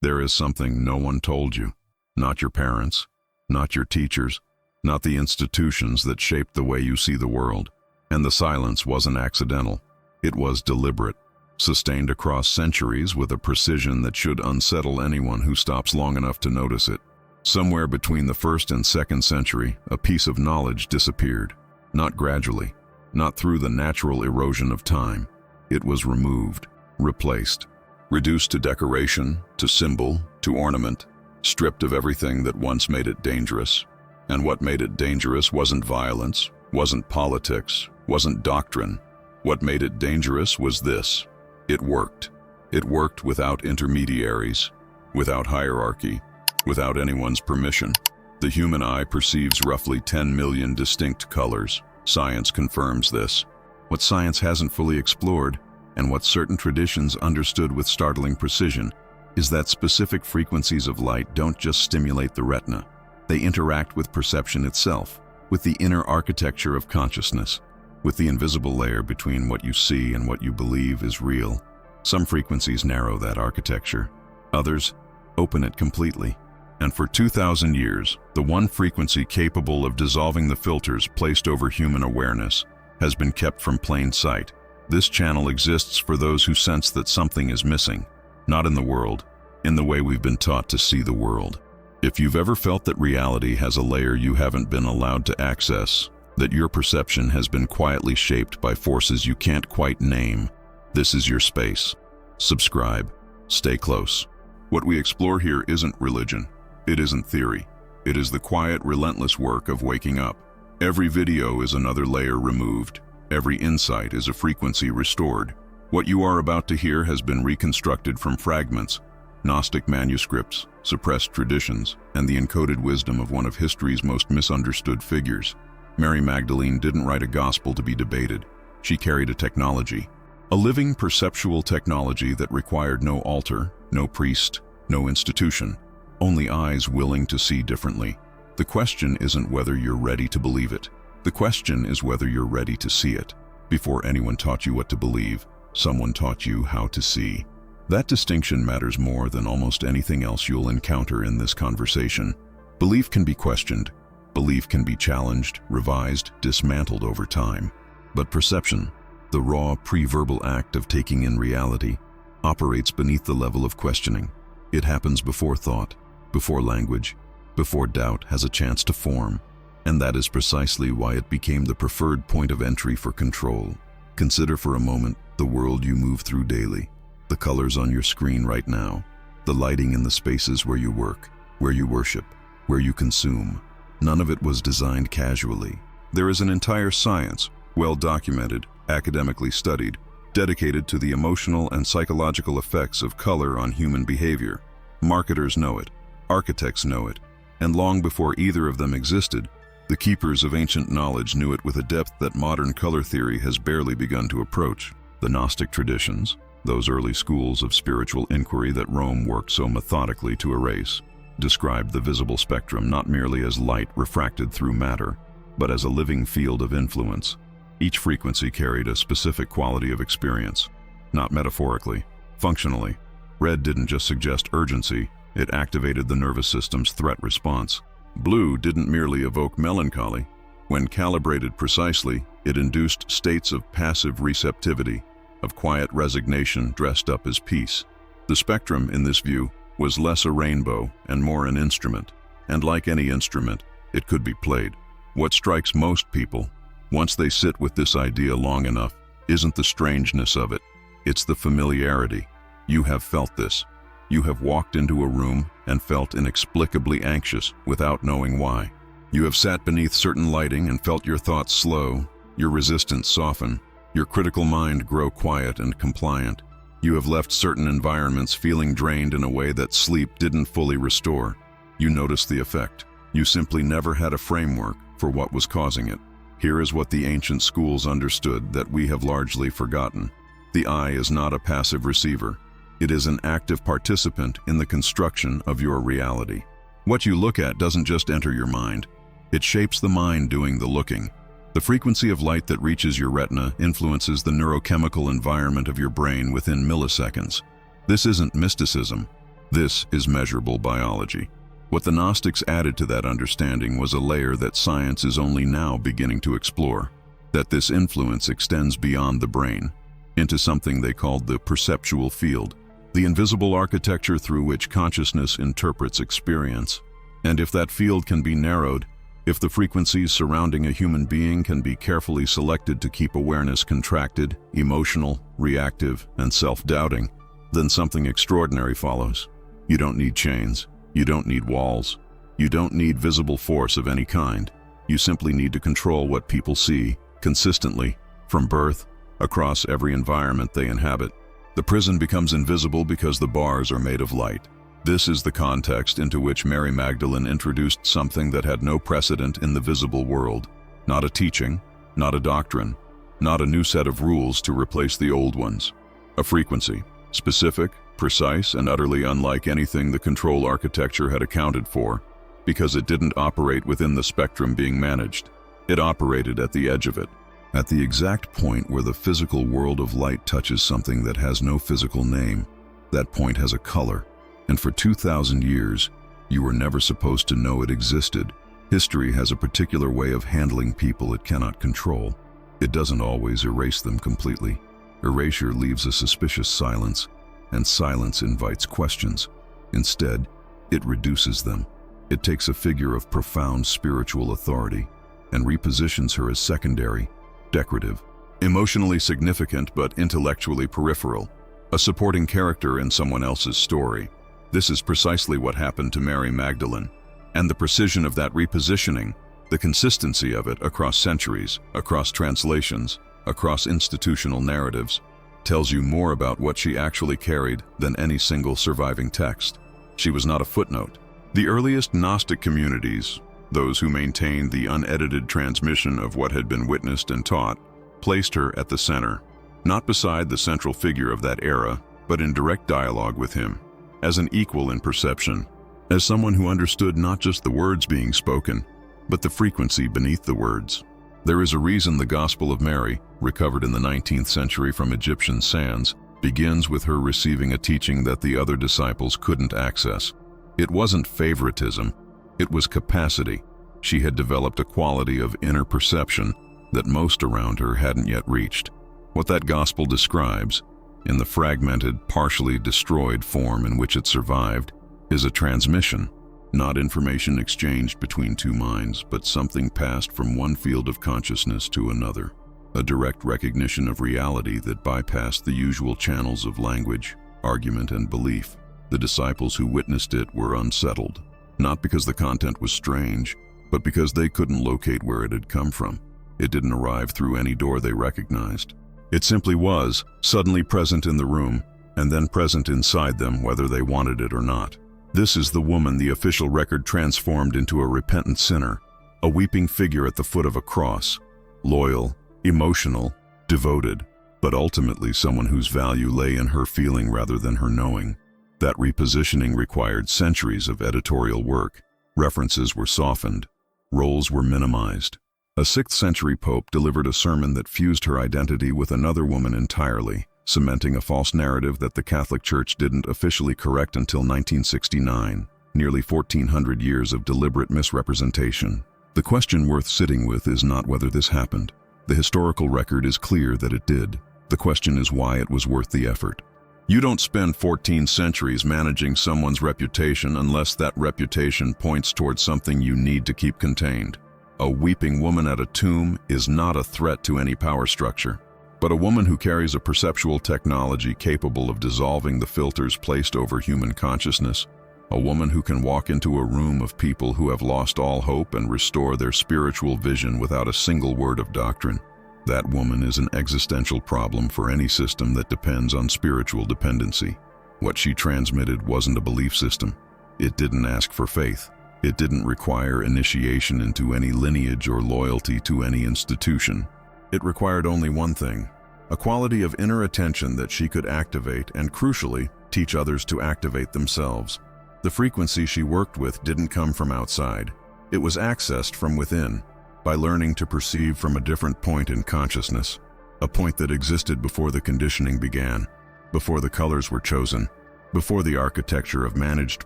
There is something no one told you. Not your parents, not your teachers, not the institutions that shaped the way you see the world. And the silence wasn't accidental. It was deliberate, sustained across centuries with a precision that should unsettle anyone who stops long enough to notice it. Somewhere between the 1st and 2nd century, a piece of knowledge disappeared. Not gradually, not through the natural erosion of time. It was removed, replaced, reduced to decoration, to symbol, to ornament, stripped of everything that once made it dangerous. And what made it dangerous wasn't violence, wasn't politics, wasn't doctrine. What made it dangerous was this. It worked. It worked without intermediaries, without hierarchy, without anyone's permission. The human eye perceives roughly 10 million distinct colors. Science confirms this. What science hasn't fully explored, and what certain traditions understood with startling precision, is that specific frequencies of light don't just stimulate the retina. They interact with perception itself, with the inner architecture of consciousness, with the invisible layer between what you see and what you believe is real. Some frequencies narrow that architecture. Others open it completely. And for 2,000 years, the one frequency capable of dissolving the filters placed over human awareness has been kept from plain sight. This channel exists for those who sense that something is missing, not in the world, in the way we've been taught to see the world. If you've ever felt that reality has a layer you haven't been allowed to access, that your perception has been quietly shaped by forces you can't quite name, this is your space. Subscribe. Stay close. What we explore here isn't religion. It isn't theory. It is the quiet, relentless work of waking up. Every video is another layer removed. Every insight is a frequency restored. What you are about to hear has been reconstructed from fragments, Gnostic manuscripts, suppressed traditions, and the encoded wisdom of one of history's most misunderstood figures. Mary Magdalene didn't write a gospel to be debated. She carried a technology, a living perceptual technology that required no altar, no priest, no institution, only eyes willing to see differently. The question isn't whether you're ready to believe it. The question is whether you're ready to see it. Before anyone taught you what to believe, someone taught you how to see. That distinction matters more than almost anything else you'll encounter in this conversation. Belief can be questioned. Belief can be challenged, revised, dismantled over time. But perception, the raw, pre-verbal act of taking in reality, operates beneath the level of questioning. It happens before thought, before language, before doubt has a chance to form. And that is precisely why it became the preferred point of entry for control. Consider for a moment the world you move through daily, the colors on your screen right now, the lighting in the spaces where you work, where you worship, where you consume. None of it was designed casually. There is an entire science, well documented, academically studied, dedicated to the emotional and psychological effects of color on human behavior. Marketers know it, architects know it, and long before either of them existed, the keepers of ancient knowledge knew it with a depth that modern color theory has barely begun to approach. The Gnostic traditions, those early schools of spiritual inquiry that Rome worked so methodically to erase, described the visible spectrum not merely as light refracted through matter, but as a living field of influence. Each frequency carried a specific quality of experience, not metaphorically, functionally. Red didn't just suggest urgency, it activated the nervous system's threat response. Blue didn't merely evoke melancholy. When calibrated precisely, it induced states of passive receptivity, of quiet resignation dressed up as peace. The spectrum, in this view, was less a rainbow and more an instrument, and like any instrument, it could be played. What strikes most people, once they sit with this idea long enough, isn't the strangeness of it, it's the familiarity. You have felt this. You have walked into a room and felt inexplicably anxious without knowing why. You have sat beneath certain lighting and felt your thoughts slow, your resistance soften, your critical mind grow quiet and compliant. You have left certain environments feeling drained in a way that sleep didn't fully restore. You noticed the effect. You simply never had a framework for what was causing it. Here is what the ancient schools understood that we have largely forgotten. The eye is not a passive receiver. It is an active participant in the construction of your reality. What you look at doesn't just enter your mind. It shapes the mind doing the looking. The frequency of light that reaches your retina influences the neurochemical environment of your brain within milliseconds. This isn't mysticism. This is measurable biology. What the Gnostics added to that understanding was a layer that science is only now beginning to explore, that this influence extends beyond the brain, into something they called the perceptual field, the invisible architecture through which consciousness interprets experience. And if that field can be narrowed, if the frequencies surrounding a human being can be carefully selected to keep awareness contracted, emotional, reactive, and self-doubting, then something extraordinary follows. You don't need chains. You don't need walls. You don't need visible force of any kind. You simply need to control what people see, consistently, from birth, across every environment they inhabit. The prison becomes invisible because the bars are made of light. This is the context into which Mary Magdalene introduced something that had no precedent in the visible world. Not a teaching, not a doctrine, not a new set of rules to replace the old ones. A frequency, specific, precise, and utterly unlike anything the control architecture had accounted for, because it didn't operate within the spectrum being managed. It operated at the edge of it, at the exact point where the physical world of light touches something that has no physical name. That point has a color. And for 2,000 years, you were never supposed to know it existed. History has a particular way of handling people it cannot control. It doesn't always erase them completely. Erasure leaves a suspicious silence, and silence invites questions. Instead, it reduces them. It takes a figure of profound spiritual authority and repositions her as secondary, decorative, emotionally significant but intellectually peripheral, a supporting character in someone else's story. This is precisely what happened to Mary Magdalene, and the precision of that repositioning, the consistency of it across centuries, across translations, across institutional narratives, tells you more about what she actually carried than any single surviving text. She was not a footnote. The earliest Gnostic communities, those who maintained the unedited transmission of what had been witnessed and taught, placed her at the center, not beside the central figure of that era, but in direct dialogue with him, as an equal in perception, as someone who understood not just the words being spoken, but the frequency beneath the words. There is a reason the Gospel of Mary, recovered in the 19th century from Egyptian sands, begins with her receiving a teaching that the other disciples couldn't access. It wasn't favoritism, it was capacity. She had developed a quality of inner perception that most around her hadn't yet reached. What that gospel describes, in the fragmented, partially destroyed form in which it survived, is a transmission, not information exchanged between two minds, but something passed from one field of consciousness to another, a direct recognition of reality that bypassed the usual channels of language, argument, and belief. The disciples who witnessed it were unsettled, not because the content was strange, but because they couldn't locate where it had come from. It didn't arrive through any door they recognized. It simply was, suddenly present in the room, and then present inside them whether they wanted it or not. This is the woman the official record transformed into a repentant sinner, a weeping figure at the foot of a cross, loyal, emotional, devoted, but ultimately someone whose value lay in her feeling rather than her knowing. That repositioning required centuries of editorial work. References were softened, roles were minimized. A 6th century pope delivered a sermon that fused her identity with another woman entirely, cementing a false narrative that the Catholic Church didn't officially correct until 1969, nearly 1,400 years of deliberate misrepresentation. The question worth sitting with is not whether this happened. The historical record is clear that it did. The question is why it was worth the effort. You don't spend 14 centuries managing someone's reputation unless that reputation points towards something you need to keep contained. A weeping woman at a tomb is not a threat to any power structure, but a woman who carries a perceptual technology capable of dissolving the filters placed over human consciousness, a woman who can walk into a room of people who have lost all hope and restore their spiritual vision without a single word of doctrine. That woman is an existential problem for any system that depends on spiritual dependency. What she transmitted wasn't a belief system. It didn't ask for faith. It didn't require initiation into any lineage or loyalty to any institution. It required only one thing, a quality of inner attention that she could activate and, crucially, teach others to activate themselves. The frequency she worked with didn't come from outside. It was accessed from within, by learning to perceive from a different point in consciousness, a point that existed before the conditioning began, before the colors were chosen, before the architecture of managed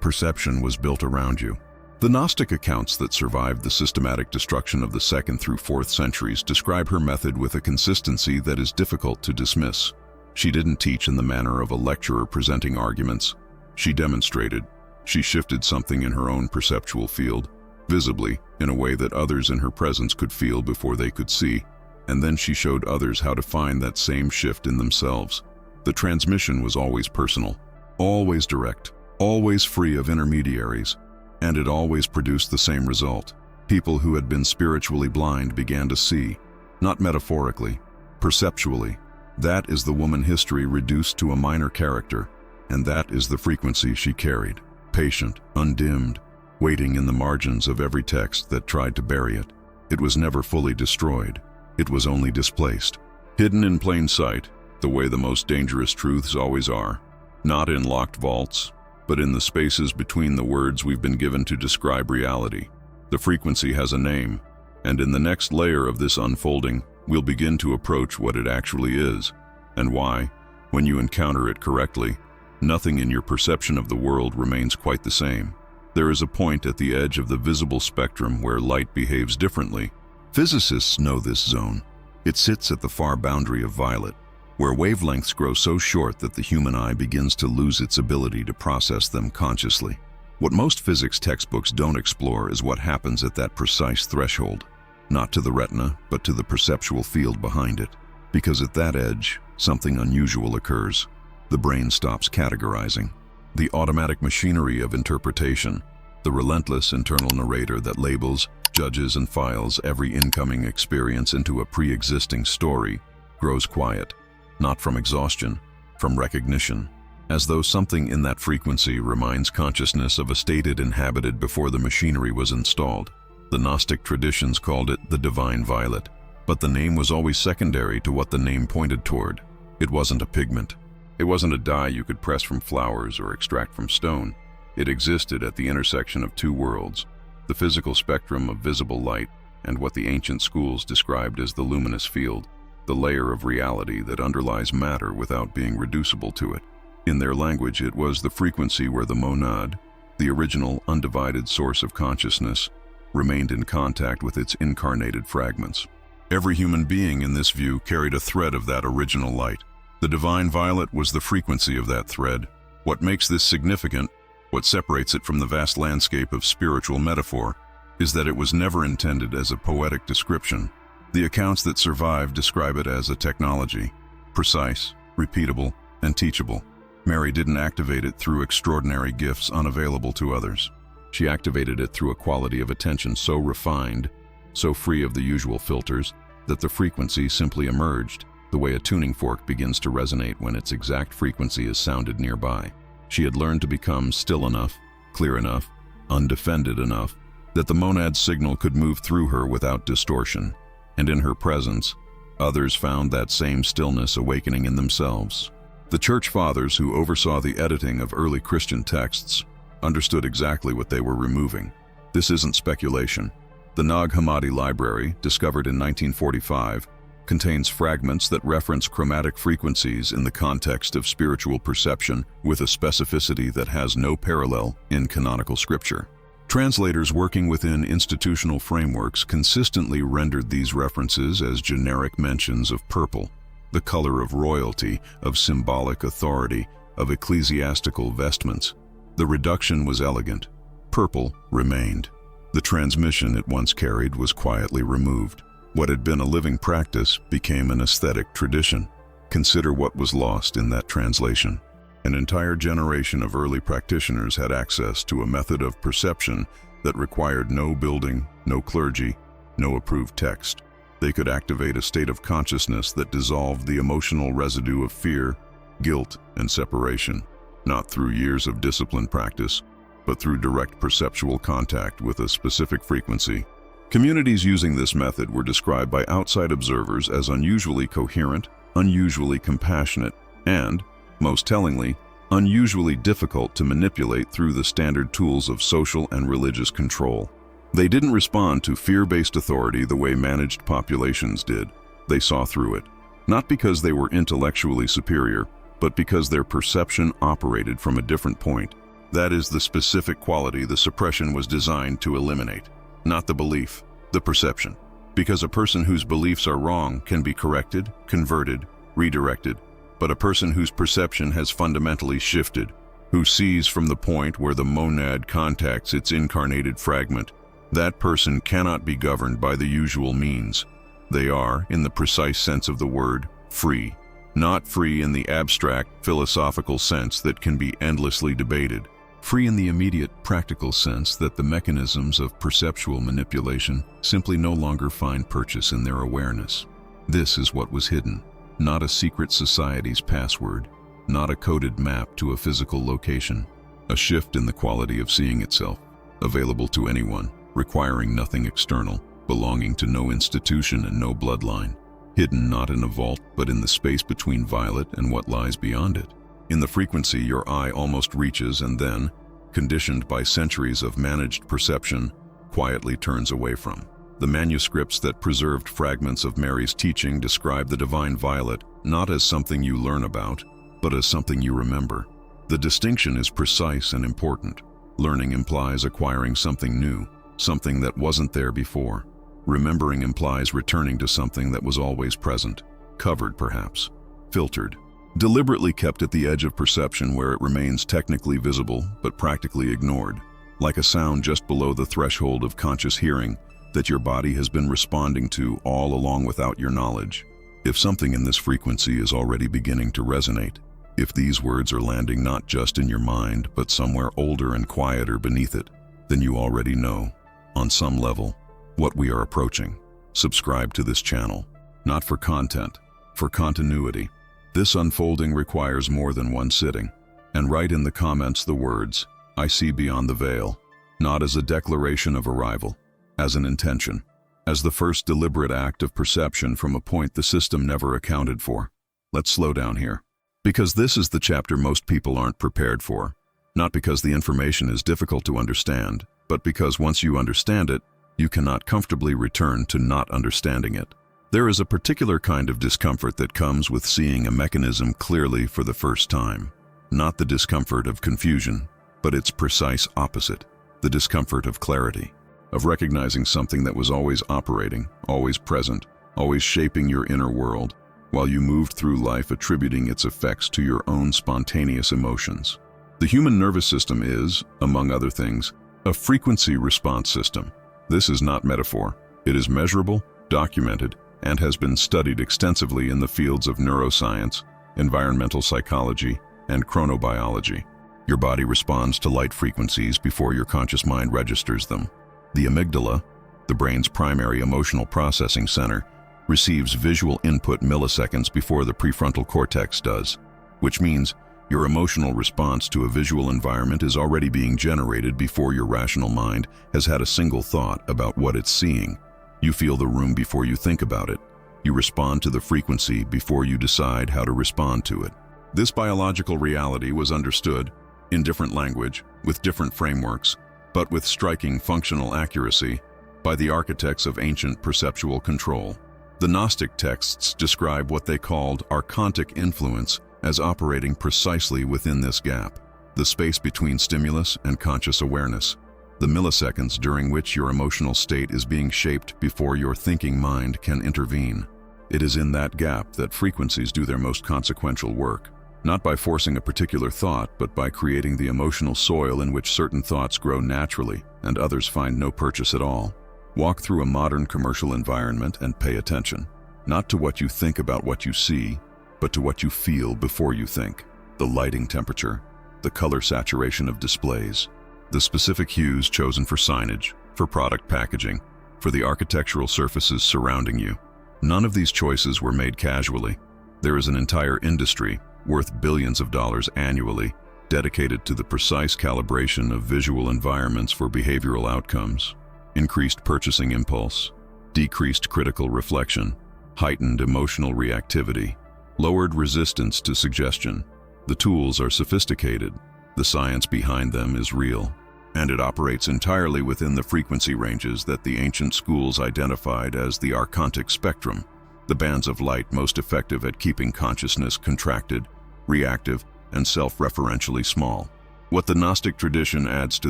perception was built around you. The Gnostic accounts that survived the systematic destruction of the 2nd through 4th centuries describe her method with a consistency that is difficult to dismiss. She didn't teach in the manner of a lecturer presenting arguments. She demonstrated. She shifted something in her own perceptual field, visibly, in a way that others in her presence could feel before they could see, and then she showed others how to find that same shift in themselves. The transmission was always personal, always direct, always free of intermediaries, and it always produced the same result. People who had been spiritually blind began to see, not metaphorically, perceptually. That is the woman history reduced to a minor character, and that is the frequency she carried, patient, undimmed, waiting in the margins of every text that tried to bury it. It was never fully destroyed. It was only displaced. Hidden in plain sight, the way the most dangerous truths always are. Not in locked vaults, but in the spaces between the words we've been given to describe reality. The frequency has a name, and in the next layer of this unfolding, we'll begin to approach what it actually is, and why, when you encounter it correctly, nothing in your perception of the world remains quite the same. There is a point at the edge of the visible spectrum where light behaves differently. Physicists know this zone. It sits at the far boundary of violet, where wavelengths grow so short that the human eye begins to lose its ability to process them consciously. What most physics textbooks don't explore is what happens at that precise threshold, not to the retina, but to the perceptual field behind it. Because at that edge, something unusual occurs. The brain stops categorizing. The automatic machinery of interpretation, the relentless internal narrator that labels, judges, and files every incoming experience into a pre-existing story, grows quiet, not from exhaustion, from recognition, as though something in that frequency reminds consciousness of a state it inhabited before the machinery was installed. The Gnostic traditions called it the divine violet, but the name was always secondary to what the name pointed toward. It wasn't a pigment. It wasn't a dye you could press from flowers or extract from stone. It existed at the intersection of two worlds, the physical spectrum of visible light and what the ancient schools described as the luminous field, the layer of reality that underlies matter without being reducible to it. In their language, it was the frequency where the monad, the original undivided source of consciousness, remained in contact with its incarnated fragments. Every human being in this view carried a thread of that original light. The divine violet was the frequency of that thread. What makes this significant, what separates it from the vast landscape of spiritual metaphor, is that it was never intended as a poetic description. The accounts that survive describe it as a technology, precise, repeatable, and teachable. Mary didn't activate it through extraordinary gifts unavailable to others. She activated it through a quality of attention so refined, so free of the usual filters, that the frequency simply emerged, the way a tuning fork begins to resonate when its exact frequency is sounded nearby. She had learned to become still enough, clear enough, undefended enough, that the monad's signal could move through her without distortion. And in her presence, others found that same stillness awakening in themselves. The Church Fathers who oversaw the editing of early Christian texts understood exactly what they were removing. This isn't speculation. The Nag Hammadi Library, discovered in 1945, contains fragments that reference chromatic frequencies in the context of spiritual perception with a specificity that has no parallel in canonical scripture. Translators working within institutional frameworks consistently rendered these references as generic mentions of purple, the color of royalty, of symbolic authority, of ecclesiastical vestments. The reduction was elegant. Purple remained. The transmission it once carried was quietly removed. What had been a living practice became an aesthetic tradition. Consider what was lost in that translation. An entire generation of early practitioners had access to a method of perception that required no building, no clergy, no approved text. They could activate a state of consciousness that dissolved the emotional residue of fear, guilt, and separation, not through years of disciplined practice, but through direct perceptual contact with a specific frequency. Communities using this method were described by outside observers as unusually coherent, unusually compassionate, and, most tellingly, unusually difficult to manipulate through the standard tools of social and religious control. They didn't respond to fear-based authority the way managed populations did. They saw through it, not because they were intellectually superior, but because their perception operated from a different point. That is the specific quality the suppression was designed to eliminate, not the belief, the perception. Because a person whose beliefs are wrong can be corrected, converted, redirected, but a person whose perception has fundamentally shifted, who sees from the point where the monad contacts its incarnated fragment, that person cannot be governed by the usual means. They are, in the precise sense of the word, free. Not free in the abstract, philosophical sense that can be endlessly debated. Free in the immediate, practical sense that the mechanisms of perceptual manipulation simply no longer find purchase in their awareness. This is what was hidden, not a secret society's password, not a coded map to a physical location, a shift in the quality of seeing itself, available to anyone, requiring nothing external, belonging to no institution and no bloodline, hidden not in a vault but in the space between violet and what lies beyond it. In the frequency your eye almost reaches and then, conditioned by centuries of managed perception, quietly turns away from. The manuscripts that preserved fragments of Mary's teaching describe the divine violet not as something you learn about, but as something you remember. The distinction is precise and important. Learning implies acquiring something new, something that wasn't there before. Remembering implies returning to something that was always present, covered perhaps, filtered, deliberately kept at the edge of perception where it remains technically visible but practically ignored, like a sound just below the threshold of conscious hearing that your body has been responding to all along without your knowledge. If something in this frequency is already beginning to resonate, if these words are landing not just in your mind but somewhere older and quieter beneath it, then you already know, on some level, what we are approaching. Subscribe to this channel, not for content, for continuity. This unfolding requires more than one sitting. And write in the comments the words, "I see beyond the veil," not as a declaration of arrival, as an intention, as the first deliberate act of perception from a point the system never accounted for. Let's slow down here. Because this is the chapter most people aren't prepared for. Not because the information is difficult to understand, but because once you understand it, you cannot comfortably return to not understanding it. There is a particular kind of discomfort that comes with seeing a mechanism clearly for the first time. Not the discomfort of confusion, but its precise opposite, the discomfort of clarity, of recognizing something that was always operating, always present, always shaping your inner world, while you moved through life attributing its effects to your own spontaneous emotions. The human nervous system is, among other things, a frequency response system. This is not metaphor. It is measurable, documented, and has been studied extensively in the fields of neuroscience, environmental psychology, and chronobiology. Your body responds to light frequencies before your conscious mind registers them. The amygdala, the brain's primary emotional processing center, receives visual input milliseconds before the prefrontal cortex does, which means your emotional response to a visual environment is already being generated before your rational mind has had a single thought about what it's seeing. You feel the room before you think about it. You respond to the frequency before you decide how to respond to it. This biological reality was understood, in different language, with different frameworks, but with striking functional accuracy, by the architects of ancient perceptual control. The Gnostic texts describe what they called archontic influence as operating precisely within this gap, the space between stimulus and conscious awareness, the milliseconds during which your emotional state is being shaped before your thinking mind can intervene. It is in that gap that frequencies do their most consequential work, not by forcing a particular thought, but by creating the emotional soil in which certain thoughts grow naturally and others find no purchase at all. Walk through a modern commercial environment and pay attention, not to what you think about what you see, but to what you feel before you think. The lighting temperature, the color saturation of displays, the specific hues chosen for signage, for product packaging, for the architectural surfaces surrounding you. None of these choices were made casually. There is an entire industry, worth billions of dollars annually, dedicated to the precise calibration of visual environments for behavioral outcomes. Increased purchasing impulse, decreased critical reflection, heightened emotional reactivity, lowered resistance to suggestion. The tools are sophisticated. The science behind them is real, and it operates entirely within the frequency ranges that the ancient schools identified as the archontic spectrum, the bands of light most effective at keeping consciousness contracted reactive, and self-referentially small. What the Gnostic tradition adds to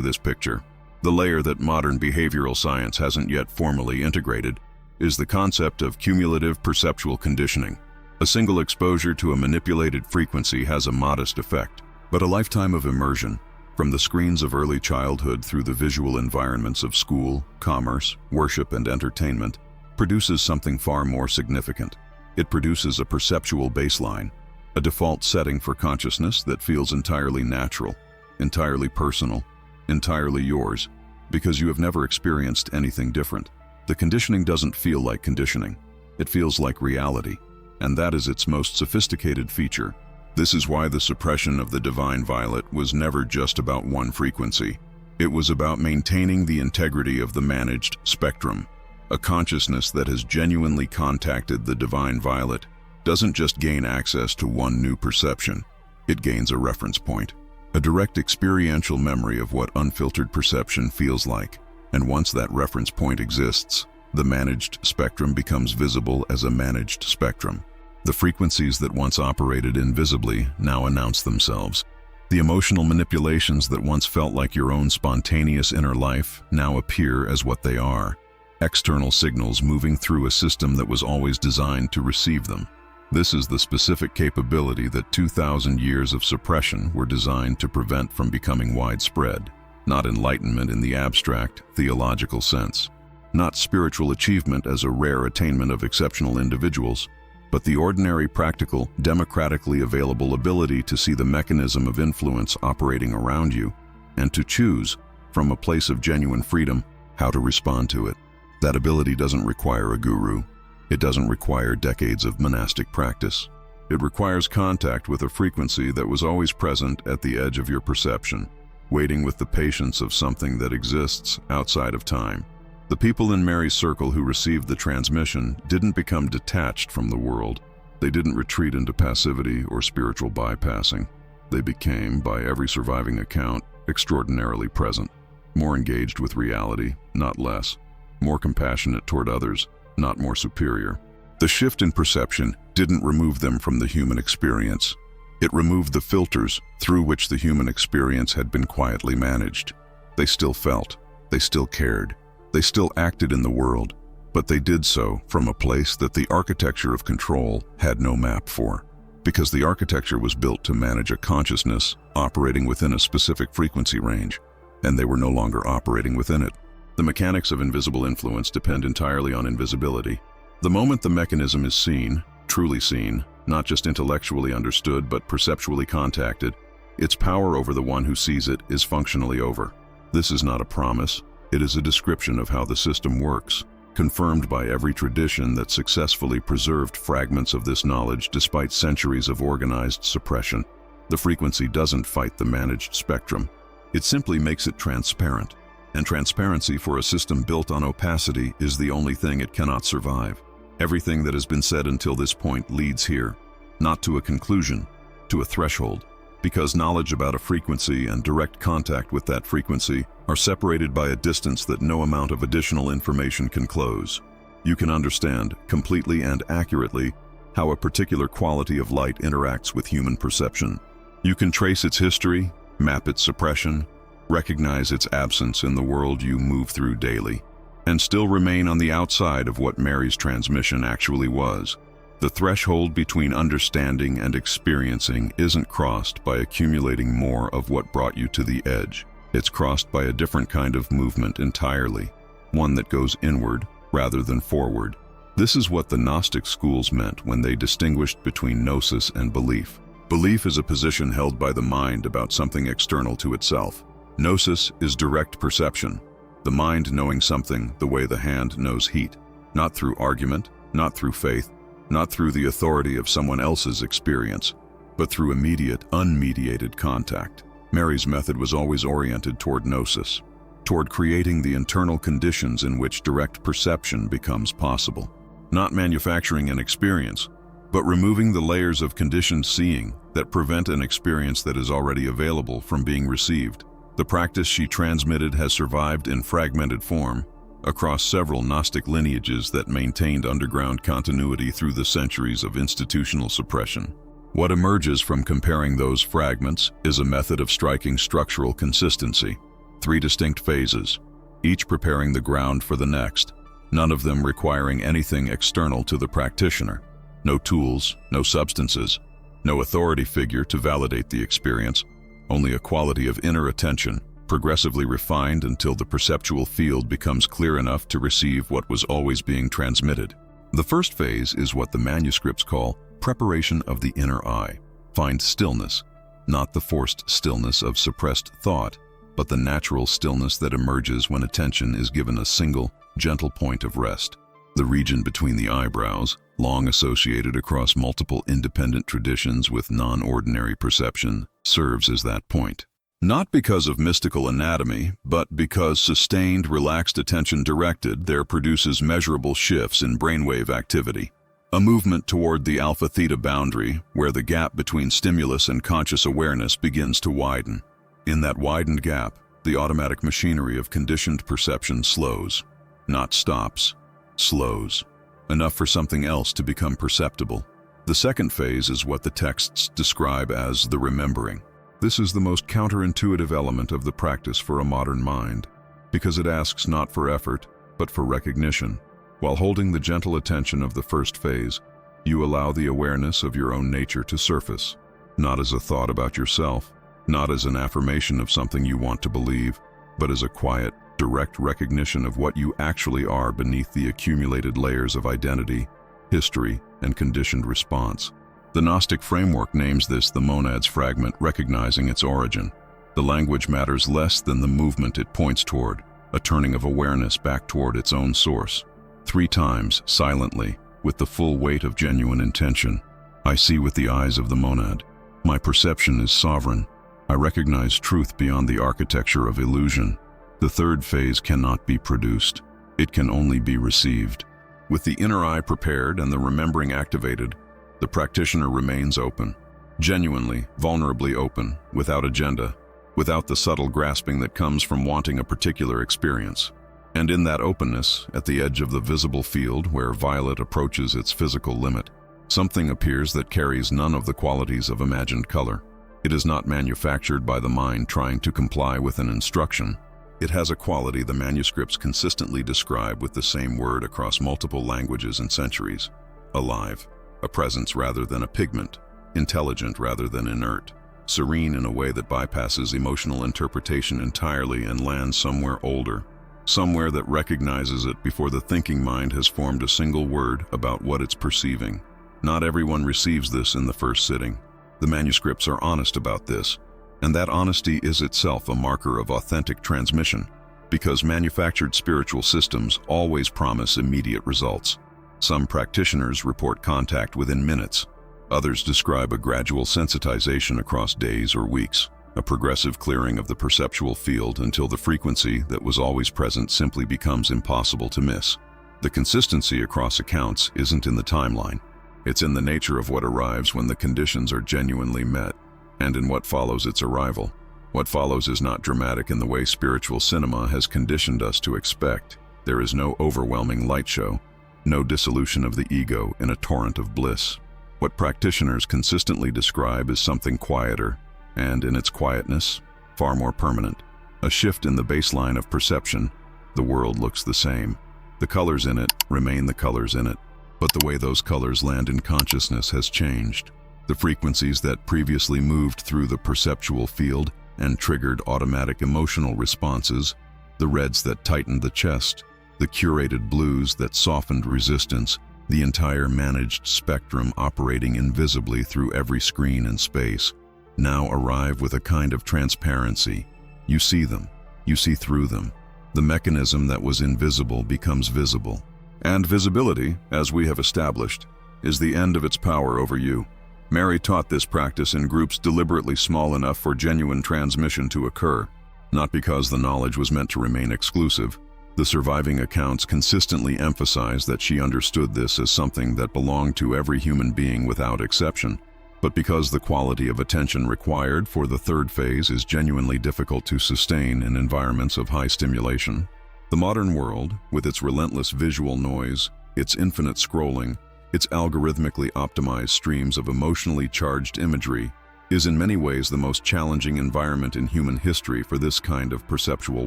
this picture, the layer that modern behavioral science hasn't yet formally integrated, is the concept of cumulative perceptual conditioning. A single exposure to a manipulated frequency has a modest effect, but a lifetime of immersion, from the screens of early childhood through the visual environments of school, commerce, worship, and entertainment, produces something far more significant. It produces a perceptual baseline, a default setting for consciousness that feels entirely natural, entirely personal, entirely yours, because you have never experienced anything different. The conditioning doesn't feel like conditioning. It feels like reality, and that is its most sophisticated feature. This is why the suppression of the divine violet was never just about one frequency. It was about maintaining the integrity of the managed spectrum. A consciousness that has genuinely contacted the divine violet doesn't just gain access to one new perception. It gains a reference point, a direct experiential memory of what unfiltered perception feels like. And once that reference point exists, the managed spectrum becomes visible as a managed spectrum. The frequencies that once operated invisibly now announce themselves. The emotional manipulations that once felt like your own spontaneous inner life now appear as what they are. External signals moving through a system that was always designed to receive them. This is the specific capability that 2,000 years of suppression were designed to prevent from becoming widespread. Not enlightenment in the abstract, theological sense. Not spiritual achievement as a rare attainment of exceptional individuals, but the ordinary, practical, democratically available ability to see the mechanism of influence operating around you and to choose, from a place of genuine freedom, how to respond to it. That ability doesn't require a guru. It doesn't require decades of monastic practice. It requires contact with a frequency that was always present at the edge of your perception, waiting with the patience of something that exists outside of time. The people in Mary's circle who received the transmission didn't become detached from the world. They didn't retreat into passivity or spiritual bypassing. They became, by every surviving account, extraordinarily present, more engaged with reality, not less, more compassionate toward others, not more superior. The shift in perception didn't remove them from the human experience. It removed the filters through which the human experience had been quietly managed. They still felt, they still cared, they still acted in the world, but they did so from a place that the architecture of control had no map for, because the architecture was built to manage a consciousness operating within a specific frequency range, and they were no longer operating within it. The mechanics of invisible influence depend entirely on invisibility. The moment the mechanism is seen, truly seen, not just intellectually understood but perceptually contacted, its power over the one who sees it is functionally over. This is not a promise. It is a description of how the system works, confirmed by every tradition that successfully preserved fragments of this knowledge despite centuries of organized suppression. The frequency doesn't fight the managed spectrum. It simply makes it transparent. And transparency for a system built on opacity is the only thing it cannot survive. Everything that has been said until this point leads here, not to a conclusion, to a threshold, because knowledge about a frequency and direct contact with that frequency are separated by a distance that no amount of additional information can close. You can understand, completely and accurately, how a particular quality of light interacts with human perception. You can trace its history, map its suppression, recognize its absence in the world you move through daily, and still remain on the outside of what Mary's transmission actually was. The threshold between understanding and experiencing isn't crossed by accumulating more of what brought you to the edge. It's crossed by a different kind of movement entirely, one that goes inward rather than forward. This is what the Gnostic schools meant when they distinguished between gnosis and belief. Belief is a position held by the mind about something external to itself. Gnosis is direct perception, the mind knowing something the way the hand knows heat, not through argument, not through faith, not through the authority of someone else's experience, but through immediate, unmediated contact. Mary's method was always oriented toward gnosis, toward creating the internal conditions in which direct perception becomes possible. Not manufacturing an experience, but removing the layers of conditioned seeing that prevent an experience that is already available from being received. The practice she transmitted has survived in fragmented form across several Gnostic lineages that maintained underground continuity through the centuries of institutional suppression. What emerges from comparing those fragments is a method of striking structural consistency. 3 distinct phases, each preparing the ground for the next, none of them requiring anything external to the practitioner. No tools, no substances, no authority figure to validate the experience, only a quality of inner attention, progressively refined until the perceptual field becomes clear enough to receive what was always being transmitted. The first phase is what the manuscripts call preparation of the inner eye. Find stillness, not the forced stillness of suppressed thought, but the natural stillness that emerges when attention is given a single, gentle point of rest. The region between the eyebrows, long associated across multiple independent traditions with non-ordinary perception, serves as that point. Not because of mystical anatomy, but because sustained, relaxed attention directed there produces measurable shifts in brainwave activity. A movement toward the alpha-theta boundary, where the gap between stimulus and conscious awareness begins to widen. In that widened gap, the automatic machinery of conditioned perception slows. Not stops, slows. Enough for something else to become perceptible. The second phase is what the texts describe as the remembering. This is the most counterintuitive element of the practice for a modern mind, because it asks not for effort, but for recognition. While holding the gentle attention of the first phase, you allow the awareness of your own nature to surface, not as a thought about yourself, not as an affirmation of something you want to believe, but as a quiet, direct recognition of what you actually are beneath the accumulated layers of identity, history, and conditioned response. The Gnostic framework names this the monad's fragment, recognizing its origin. The language matters less than the movement it points toward, a turning of awareness back toward its own source. 3 times, silently, with the full weight of genuine intention, I see with the eyes of the monad. My perception is sovereign. I recognize truth beyond the architecture of illusion. The third phase cannot be produced. It can only be received. With the inner eye prepared and the remembering activated, the practitioner remains open, genuinely, vulnerably open, without agenda, without the subtle grasping that comes from wanting a particular experience. And in that openness, at the edge of the visible field where violet approaches its physical limit, something appears that carries none of the qualities of imagined color. It is not manufactured by the mind trying to comply with an instruction. It has a quality the manuscripts consistently describe with the same word across multiple languages and centuries: alive, a presence rather than a pigment, intelligent rather than inert, serene in a way that bypasses emotional interpretation entirely and lands somewhere older, somewhere that recognizes it before the thinking mind has formed a single word about what it's perceiving. Not everyone receives this in the first sitting. The manuscripts are honest about this, and that honesty is itself a marker of authentic transmission, because manufactured spiritual systems always promise immediate results. Some practitioners report contact within minutes. Others describe a gradual sensitization across days or weeks, a progressive clearing of the perceptual field until the frequency that was always present simply becomes impossible to miss. The consistency across accounts isn't in the timeline. It's in the nature of what arrives when the conditions are genuinely met, and in what follows its arrival. What follows is not dramatic in the way spiritual cinema has conditioned us to expect. There is no overwhelming light show, no dissolution of the ego in a torrent of bliss. What practitioners consistently describe is something quieter, and in its quietness, far more permanent. A shift in the baseline of perception. The world looks the same. The colors in it remain the colors in it, but the way those colors land in consciousness has changed. The frequencies that previously moved through the perceptual field and triggered automatic emotional responses, the reds that tightened the chest, the curated blues that softened resistance, the entire managed spectrum operating invisibly through every screen and space, now arrive with a kind of transparency. You see them, you see through them. The mechanism that was invisible becomes visible. And visibility, as we have established, is the end of its power over you. Mary taught this practice in groups deliberately small enough for genuine transmission to occur, not because the knowledge was meant to remain exclusive. The surviving accounts consistently emphasize that she understood this as something that belonged to every human being without exception, but because the quality of attention required for the third phase is genuinely difficult to sustain in environments of high stimulation. The modern world, with its relentless visual noise, its infinite scrolling, Its algorithmically optimized streams of emotionally charged imagery is in many ways the most challenging environment in human history for this kind of perceptual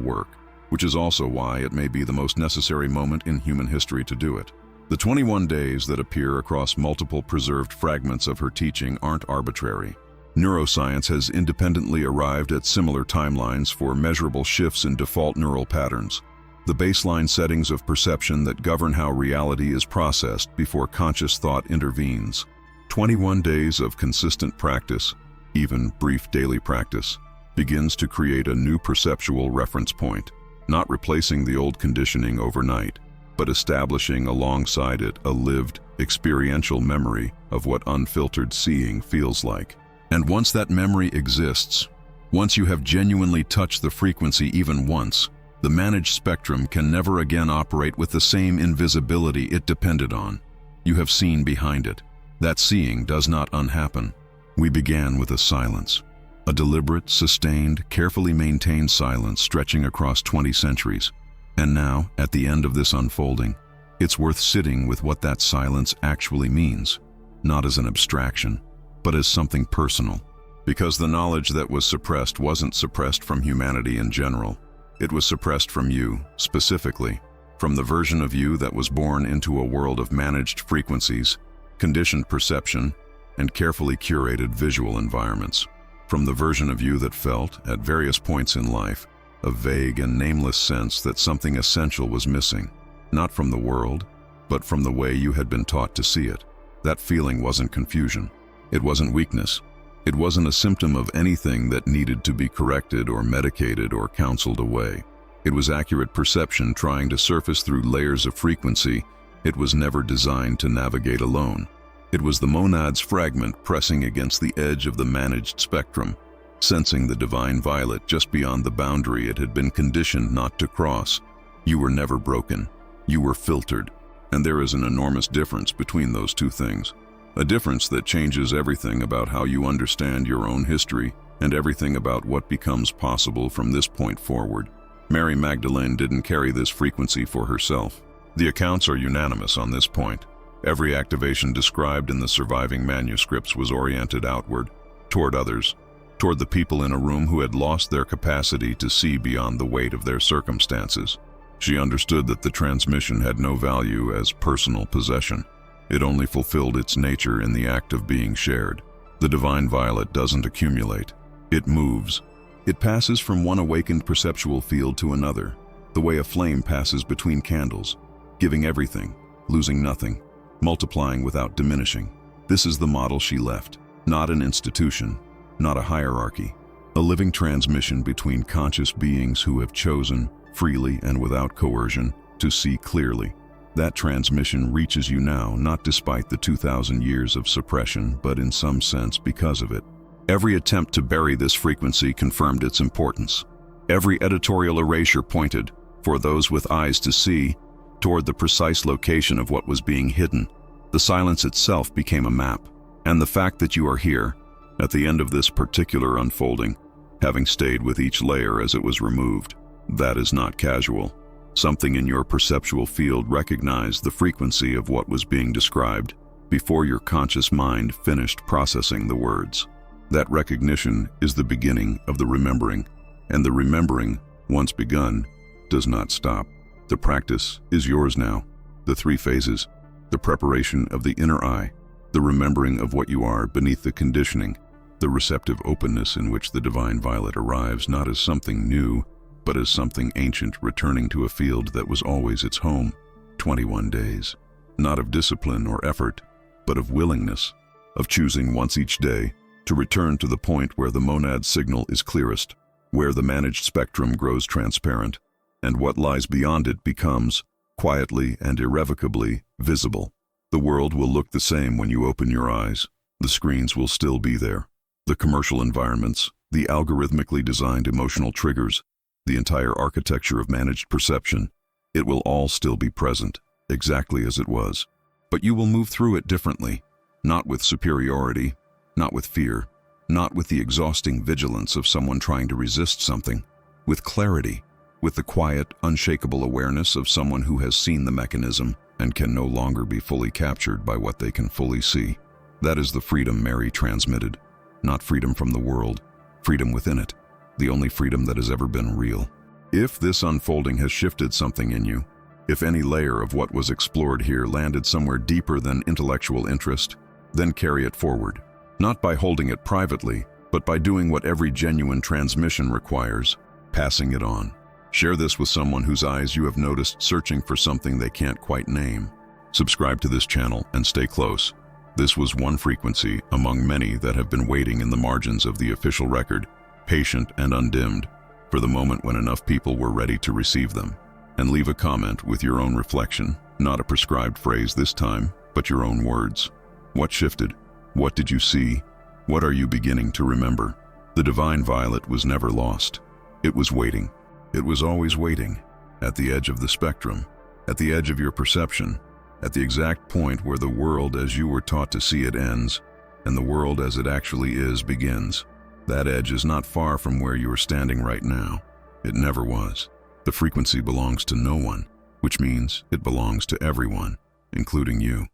work, which is also why it may be the most necessary moment in human history to do it. The 21 days that appear across multiple preserved fragments of her teaching aren't arbitrary. Neuroscience has independently arrived at similar timelines for measurable shifts in default neural patterns, the baseline settings of perception that govern how reality is processed before conscious thought intervenes. 21 days of consistent practice, even brief daily practice, begins to create a new perceptual reference point, not replacing the old conditioning overnight, but establishing alongside it a lived, experiential memory of what unfiltered seeing feels like. And once that memory exists, once you have genuinely touched the frequency even once, the managed spectrum can never again operate with the same invisibility it depended on. You have seen behind it. That seeing does not unhappen. We began with a silence, a deliberate, sustained, carefully maintained silence stretching across 20 centuries. And now, at the end of this unfolding, it's worth sitting with what that silence actually means, not as an abstraction, but as something personal. Because the knowledge that was suppressed wasn't suppressed from humanity in general. It was suppressed from you, specifically, from the version of you that was born into a world of managed frequencies, conditioned perception, and carefully curated visual environments. From the version of you that felt, at various points in life, a vague and nameless sense that something essential was missing, not from the world, but from the way you had been taught to see it. That feeling wasn't confusion. It wasn't weakness. It wasn't a symptom of anything that needed to be corrected or medicated or counseled away. It was accurate perception trying to surface through layers of frequency it was never designed to navigate alone. It was the monad's fragment pressing against the edge of the managed spectrum, sensing the divine violet just beyond the boundary it had been conditioned not to cross. You were never broken. You were filtered. And there is an enormous difference between those two things. A difference that changes everything about how you understand your own history and everything about what becomes possible from this point forward. Mary Magdalene didn't carry this frequency for herself. The accounts are unanimous on this point. Every activation described in the surviving manuscripts was oriented outward, toward others, toward the people in a room who had lost their capacity to see beyond the weight of their circumstances. She understood that the transmission had no value as personal possession. It only fulfilled its nature in the act of being shared. The divine violet doesn't accumulate. It moves. It passes from one awakened perceptual field to another, the way a flame passes between candles, giving everything, losing nothing, multiplying without diminishing. This is the model she left. Not an institution, not a hierarchy. A living transmission between conscious beings who have chosen, freely and without coercion, to see clearly. That transmission reaches you now, not despite the 2,000 years of suppression, but in some sense because of it. Every attempt to bury this frequency confirmed its importance. Every editorial erasure pointed, for those with eyes to see, toward the precise location of what was being hidden. The silence itself became a map, and the fact that you are here, at the end of this particular unfolding, having stayed with each layer as it was removed, that is not casual. Something in your perceptual field recognized the frequency of what was being described before your conscious mind finished processing the words. That recognition is the beginning of the remembering, and the remembering, once begun, does not stop. The practice is yours now. The 3 phases, the preparation of the inner eye, the remembering of what you are beneath the conditioning, the receptive openness in which the divine violet arrives not as something new, but as something ancient returning to a field that was always its home. 21 days, not of discipline or effort, but of willingness, of choosing once each day to return to the point where the monad signal is clearest, where the managed spectrum grows transparent, and what lies beyond it becomes, quietly and irrevocably, visible. The world will look the same when you open your eyes. The screens will still be there. The commercial environments, the algorithmically designed emotional triggers, the entire architecture of managed perception, it will all still be present, exactly as it was. But you will move through it differently, not with superiority, not with fear, not with the exhausting vigilance of someone trying to resist something, with clarity, with the quiet, unshakable awareness of someone who has seen the mechanism and can no longer be fully captured by what they can fully see. That is the freedom Mary transmitted. Not freedom from the world, freedom within it, the only freedom that has ever been real. If this unfolding has shifted something in you, if any layer of what was explored here landed somewhere deeper than intellectual interest, then carry it forward. Not by holding it privately, but by doing what every genuine transmission requires, passing it on. Share this with someone whose eyes you have noticed searching for something they can't quite name. Subscribe to this channel and stay close. This was one frequency among many that have been waiting in the margins of the official record, patient and undimmed, for the moment when enough people were ready to receive them. And leave a comment with your own reflection, not a prescribed phrase this time, but your own words. What shifted? What did you see? What are you beginning to remember? The divine violet was never lost. It was waiting. It was always waiting, at the edge of the spectrum, at the edge of your perception, at the exact point where the world as you were taught to see it ends, and the world as it actually is begins. That edge is not far from where you are standing right now. It never was. The frequency belongs to no one, which means it belongs to everyone, including you.